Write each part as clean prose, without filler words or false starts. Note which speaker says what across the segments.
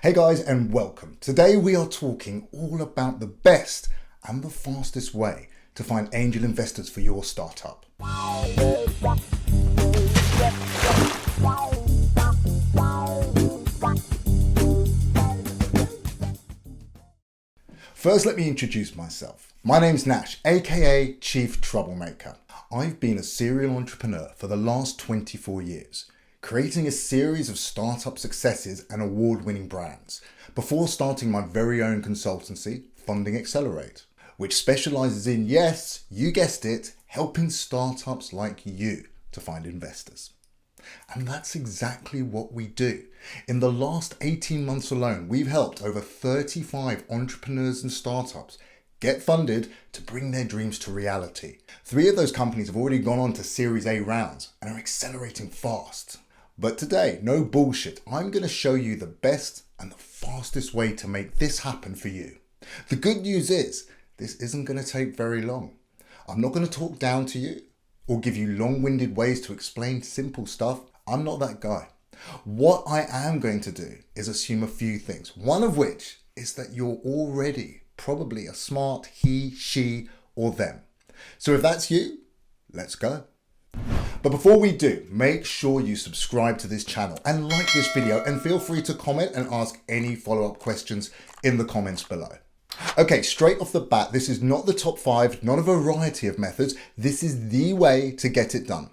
Speaker 1: Hey guys, and welcome. Today we are talking all about the best and the fastest way to find angel investors for your startup. First, let me introduce myself. My name's Nash, aka Chief Troublemaker. I've been a serial entrepreneur for the last 24 years, creating a series of startup successes and award-winning brands before starting my very own consultancy, Funding Accelerate, which specializes in, yes, you guessed it, helping startups like you to find investors. And that's exactly what we do. In the last 18 months alone, we've helped over 35 entrepreneurs and startups get funded to bring their dreams to reality. 3 of those companies have already gone on to Series A rounds and are accelerating fast. But today, no bullshit, I'm going to show you the best and the fastest way to make this happen for you. The good news is, this isn't going to take very long. I'm not going to talk down to you or give you long-winded ways to explain simple stuff. I'm not that guy. What I am going to do is assume a few things, one of which is that you're already probably a smart he, she, or them. So if that's you, let's go. But before we do, make sure you subscribe to this channel and like this video, and feel free to comment and ask any follow-up questions in the comments below. Okay, straight off the bat, this is not the top 5, not a variety of methods. This is the way to get it done.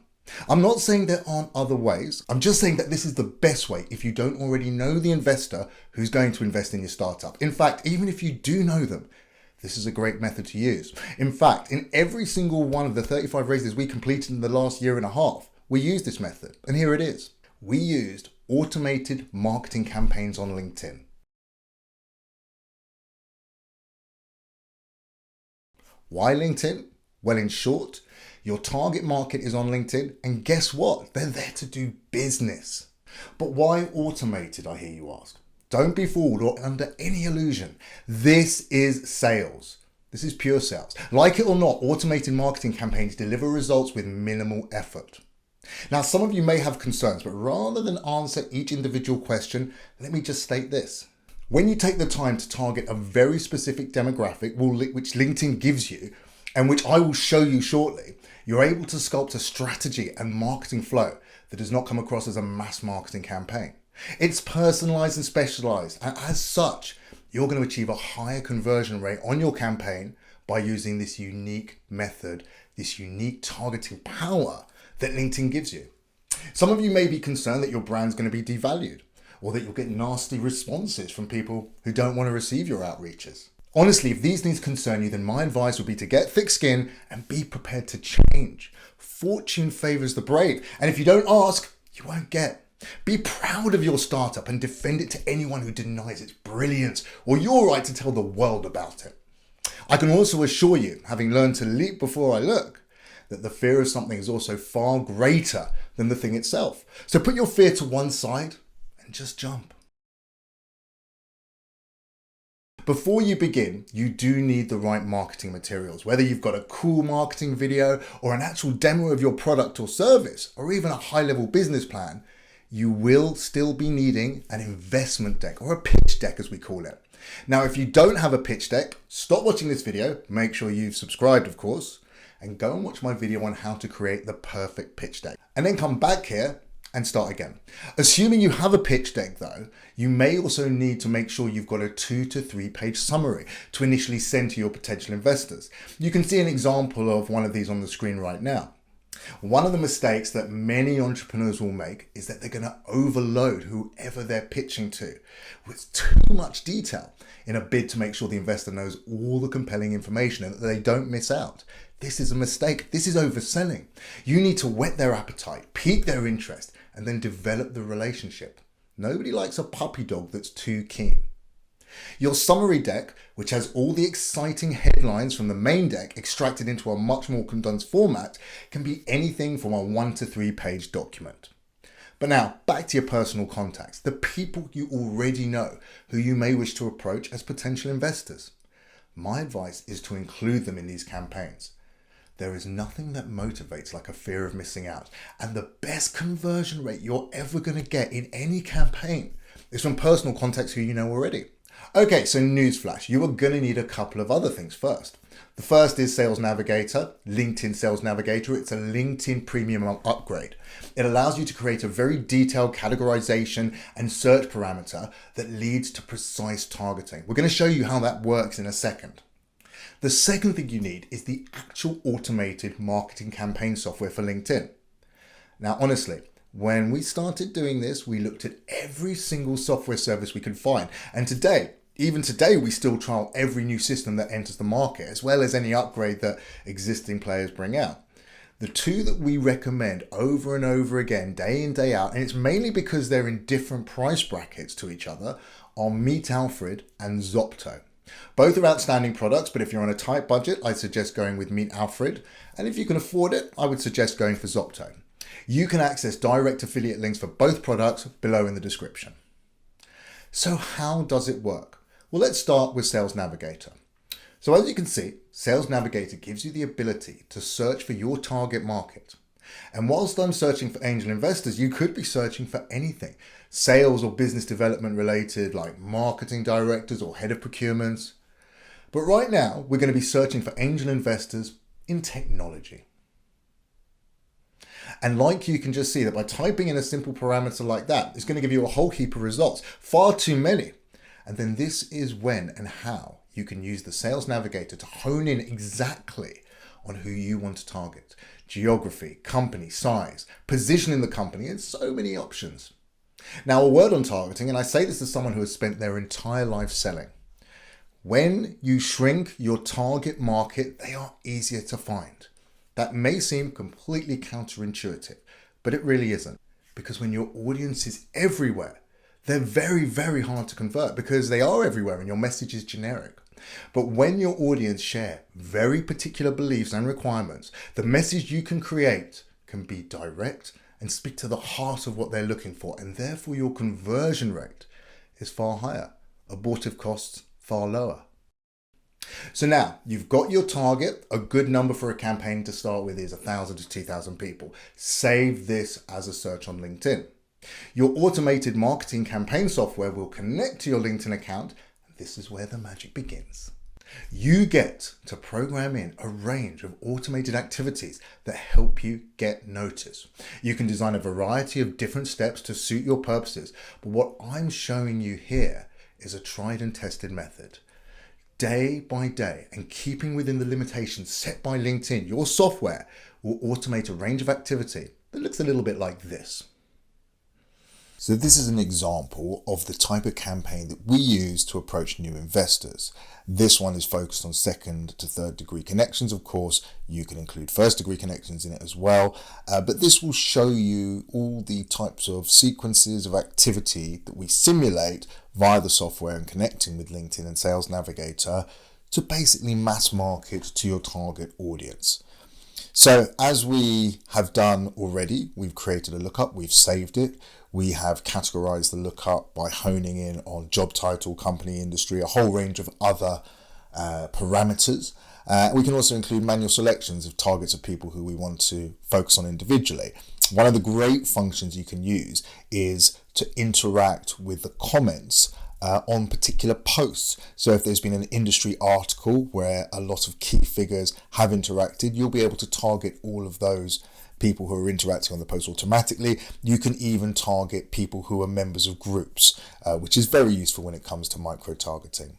Speaker 1: I'm not saying there aren't other ways. I'm just saying that this is the best way if you don't already know the investor who's going to invest in your startup. In fact, even if you do know them, this is a great method to use. In fact, in every single one of the 35 raises we completed in the last year and a half, we used this method. And here it is. We used automated marketing campaigns on LinkedIn. Why LinkedIn? Well, in short, your target market is on LinkedIn, and guess what? They're there to do business. But why automated, I hear you ask? Don't be fooled or under any illusion. This is sales. This is pure sales. Like it or not, automated marketing campaigns deliver results with minimal effort. Now, some of you may have concerns, but rather than answer each individual question, let me just state this. When you take the time to target a very specific demographic, which LinkedIn gives you, and which I will show you shortly, you're able to sculpt a strategy and marketing flow that does not come across as a mass marketing campaign. It's personalized and specialized, and as such, you're going to achieve a higher conversion rate on your campaign by using this unique method, this unique targeting power that LinkedIn gives you. Some of you may be concerned that your brand's going to be devalued, or that you'll get nasty responses from people who don't want to receive your outreaches. Honestly, if these things concern you, then my advice would be to get thick skin and be prepared to change. Fortune favors the brave, and if you don't ask, you won't get. Be proud of your startup and defend it to anyone who denies its brilliance or your right to tell the world about it. I can also assure you, having learned to leap before I look, that the fear of something is also far greater than the thing itself. So put your fear to one side and just jump. Before you begin, you do need the right marketing materials. Whether you've got a cool marketing video or an actual demo of your product or service, or even a high-level business plan, you will still be needing an investment deck, or a pitch deck as we call it. Now, if you don't have a pitch deck, stop watching this video, make sure you've subscribed of course, and go and watch my video on how to create the perfect pitch deck. And then come back here and start again. Assuming you have a pitch deck though, you may also need to make sure you've got a 2 to 3 page summary to initially send to your potential investors. You can see an example of one of these on the screen right now. One of the mistakes that many entrepreneurs will make is that they're going to overload whoever they're pitching to with too much detail in a bid to make sure the investor knows all the compelling information and that they don't miss out. This is a mistake. This is overselling. You need to whet their appetite, pique their interest, and then develop the relationship. Nobody likes a puppy dog that's too keen. Your summary deck, which has all the exciting headlines from the main deck extracted into a much more condensed format, can be anything from a 1 to 3 page document. But now, back to your personal contacts, the people you already know who you may wish to approach as potential investors. My advice is to include them in these campaigns. There is nothing that motivates like a fear of missing out, and the best conversion rate you're ever going to get in any campaign It's from personal contacts who you know already. Okay, so newsflash, you are going to need a couple of other things first. The first is Sales Navigator, LinkedIn Sales Navigator. It's a LinkedIn premium upgrade. It allows you to create a very detailed categorization and search parameter that leads to precise targeting. We're going to show you how that works in a second. The second thing you need is the actual automated marketing campaign software for LinkedIn. Now, honestly, when we started doing this, we looked at every single software service we could find. And even today, we still trial every new system that enters the market, as well as any upgrade that existing players bring out. The two that we recommend over and over again, day in, day out, and it's mainly because they're in different price brackets to each other, are Meet Alfred and Zopto. Both are outstanding products, but if you're on a tight budget, I'd suggest going with Meet Alfred. And if you can afford it, I would suggest going for Zopto. You can access direct affiliate links for both products below in the description. So how does it work? Well, let's start with Sales Navigator. So as you can see, Sales Navigator gives you the ability to search for your target market. And whilst I'm searching for angel investors, you could be searching for anything, sales or business development related, like marketing directors or head of procurements. But right now, we're going to be searching for angel investors in technology. And like you can just see that by typing in a simple parameter like that, it's going to give you a whole heap of results, far too many. And then this is when and how you can use the Sales Navigator to hone in exactly on who you want to target. Geography, company, size, position in the company, and so many options. Now, a word on targeting, and I say this as someone who has spent their entire life selling. When you shrink your target market, they are easier to find. That may seem completely counterintuitive, but it really isn't. Because when your audience is everywhere, they're very, very hard to convert because they are everywhere and your message is generic. But when your audience share very particular beliefs and requirements, the message you can create can be direct and speak to the heart of what they're looking for, and therefore your conversion rate is far higher, abortive costs far lower. So now you've got your target. A good number for a campaign to start with is 1,000 to 2,000 people. Save this as a search on LinkedIn. Your automated marketing campaign software will connect to your LinkedIn account. And this is where the magic begins. You get to program in a range of automated activities that help you get noticed. You can design a variety of different steps to suit your purposes. But what I'm showing you here is a tried and tested method. Day by day, and keeping within the limitations set by LinkedIn, your software will automate a range of activity that looks a little bit like this. So this is an example of the type of campaign that we use to approach new investors. This one is focused on second to third degree connections. Of course, you can include first degree connections in it as well. But this will show you all the types of sequences of activity that we simulate via the software and connecting with LinkedIn and Sales Navigator to basically mass market to your target audience. So as we have done already, we've created a lookup, we've saved it. We have categorized the lookup by honing in on job title, company, industry, a whole range of other parameters. We can also include manual selections of targets of people who we want to focus on individually. One of the great functions you can use is to interact with the comments on particular posts. So if there's been an industry article where a lot of key figures have interacted, you'll be able to target all of those people who are interacting on the post automatically. You can even target people who are members of groups, which is very useful when it comes to micro-targeting.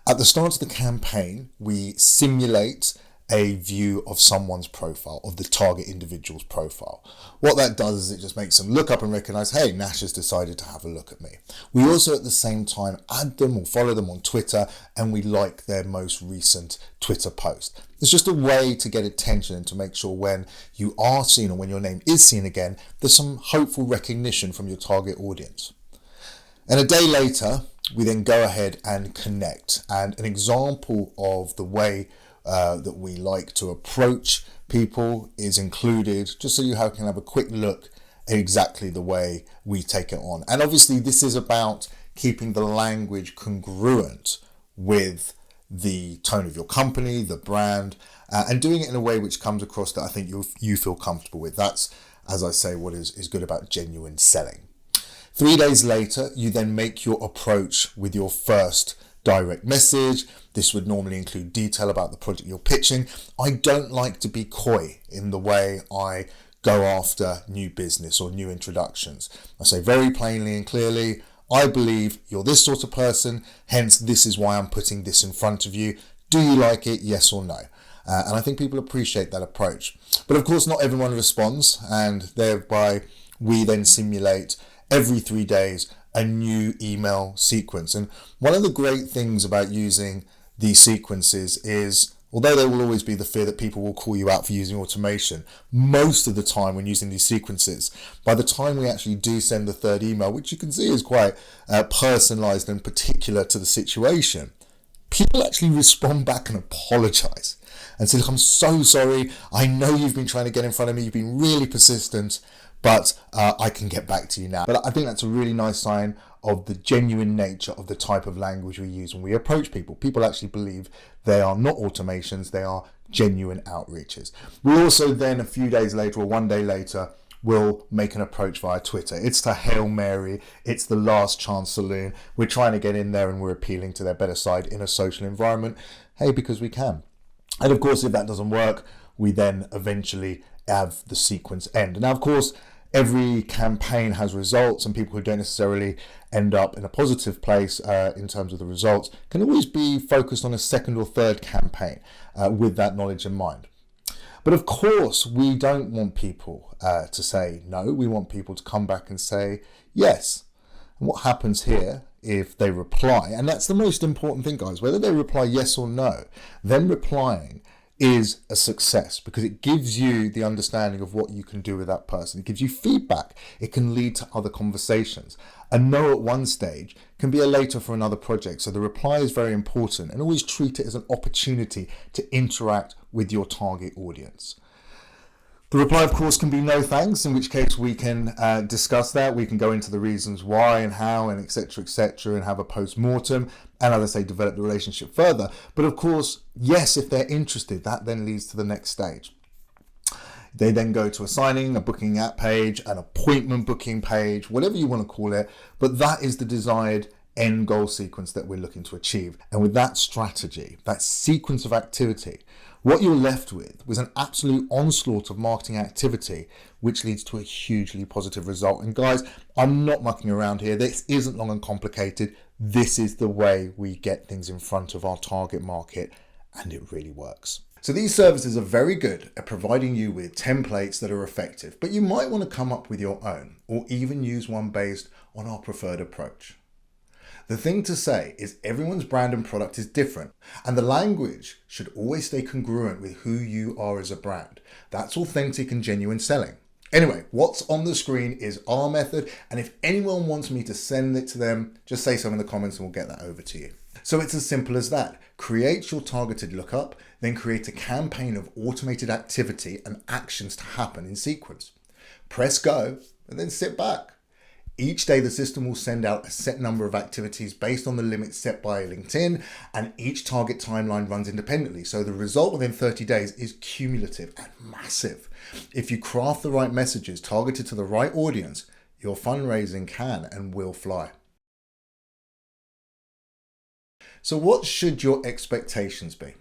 Speaker 1: At the start of the campaign, we simulate a view of someone's profile, of the target individual's profile. What that does is it just makes them look up and recognize, hey, Nash has decided to have a look at me. We also at the same time add them or follow them on Twitter, and we like their most recent Twitter post. It's just a way to get attention and to make sure when you are seen or when your name is seen again, there's some hopeful recognition from your target audience. And a day later, we then go ahead and connect. And an example of the way that we like to approach people is included, just so you can have a quick look at exactly the way we take it on. And obviously this is about keeping the language congruent with the tone of your company, the brand, and doing it in a way which comes across that I think you feel comfortable with. That's, as I say, what is good about genuine selling. 3 days later, you then make your approach with your first direct message. This would normally include detail about the project you're pitching. I don't like to be coy in the way I go after new business or new introductions. I say very plainly and clearly, I believe you're this sort of person, hence this is why I'm putting this in front of you. Do you like it? Yes or no? And I think people appreciate that approach. But of course, not everyone responds, and thereby we then simulate every 3 days a new email sequence. And one of the great things about using these sequences is, although there will always be the fear that people will call you out for using automation, most of the time when using these sequences, by the time we actually do send the third email, which you can see is quite personalized and particular to the situation, people actually respond back and apologize and say, look, I'm so sorry. I know you've been trying to get in front of me. You've been really persistent, but I can get back to you now. But I think that's a really nice sign of the genuine nature of the type of language we use when we approach people. People actually believe they are not automations, they are genuine outreaches. We also then, a few days later or 1 day later, will make an approach via Twitter. It's the Hail Mary, it's the last chance saloon. We're trying to get in there and we're appealing to their better side in a social environment. Hey, because we can. And of course, if that doesn't work, we then eventually have the sequence end. Now, of course, every campaign has results, and people who don't necessarily end up in a positive place in terms of the results can always be focused on a second or third campaign with that knowledge in mind. But of course, we don't want people to say no. We want people to come back and say yes. And what happens here if they reply, and that's the most important thing, guys, whether they reply yes or no, them replying is a success because it gives you the understanding of what you can do with that person. It gives you feedback. It can lead to other conversations. A no at one stage can be a later for another project. So the reply is very important, and always treat it as an opportunity to interact with your target audience. The reply, of course, can be no thanks, in which case we can discuss that. We can go into the reasons why and how and etc., and have a post-mortem and, as I say, develop the relationship further. But of course, yes, if they're interested, that then leads to the next stage. They then go to a signing, a booking app page, an appointment booking page, whatever you want to call it. But that is the desired end goal sequence that we're looking to achieve. And with that strategy, that sequence of activity, what you're left with was an absolute onslaught of marketing activity, which leads to a hugely positive result. And guys, I'm not mucking around here. This isn't long and complicated. This is the way we get things in front of our target market, and it really works. So these services are very good at providing you with templates that are effective, but you might want to come up with your own, or even use one based on our preferred approach. The thing to say is everyone's brand and product is different, and the language should always stay congruent with who you are as a brand. That's authentic and genuine selling. Anyway, what's on the screen is our method, and if anyone wants me to send it to them, just say so in the comments and we'll get that over to you. So it's as simple as that. Create your targeted lookup, then create a campaign of automated activity and actions to happen in sequence. Press go and then sit back. Each day, the system will send out a set number of activities based on the limits set by LinkedIn, and each target timeline runs independently. So the result within 30 days is cumulative and massive. If you craft the right messages targeted to the right audience, your fundraising can and will fly. So what should your expectations be?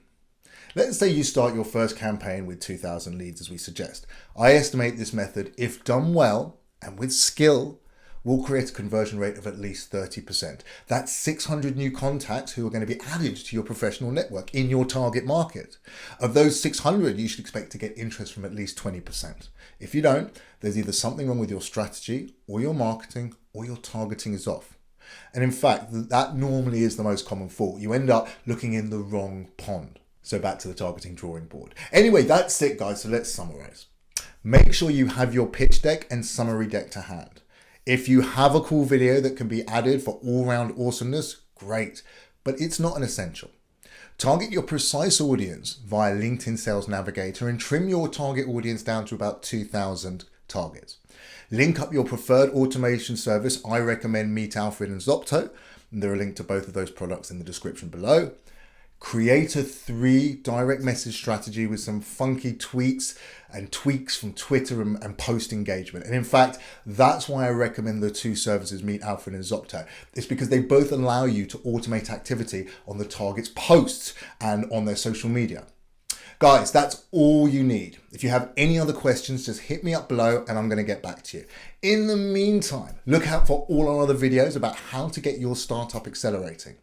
Speaker 1: Let's say you start your first campaign with 2,000 leads as we suggest. I estimate this method, if done well and with skill, will create a conversion rate of at least 30%. That's 600 new contacts who are going to be added to your professional network in your target market. Of those 600, you should expect to get interest from at least 20%. If you don't, there's either something wrong with your strategy or your marketing or your targeting is off. And in fact, that normally is the most common fault. You end up looking in the wrong pond. So back to the targeting drawing board. Anyway, that's it, guys. So let's summarize. Make sure you have your pitch deck and summary deck to hand. If you have a cool video that can be added for all-round awesomeness, great, but it's not an essential. Target your precise audience via LinkedIn Sales Navigator and trim your target audience down to about 2,000 targets. Link up your preferred automation service. I recommend Meet Alfred and Zopto. And there are links to both of those products in the description below. create a 3 direct message strategy with some funky tweets and tweaks from Twitter and post engagement. And in fact, that's why I recommend the 2 services, Meet Alfred and Zocto. It's because they both allow you to automate activity on the target's posts and on their social media. Guys, that's all you need. If you have any other questions, just hit me up below and I'm going to get back to you. In the meantime, look out for all our other videos about how to get your startup accelerating.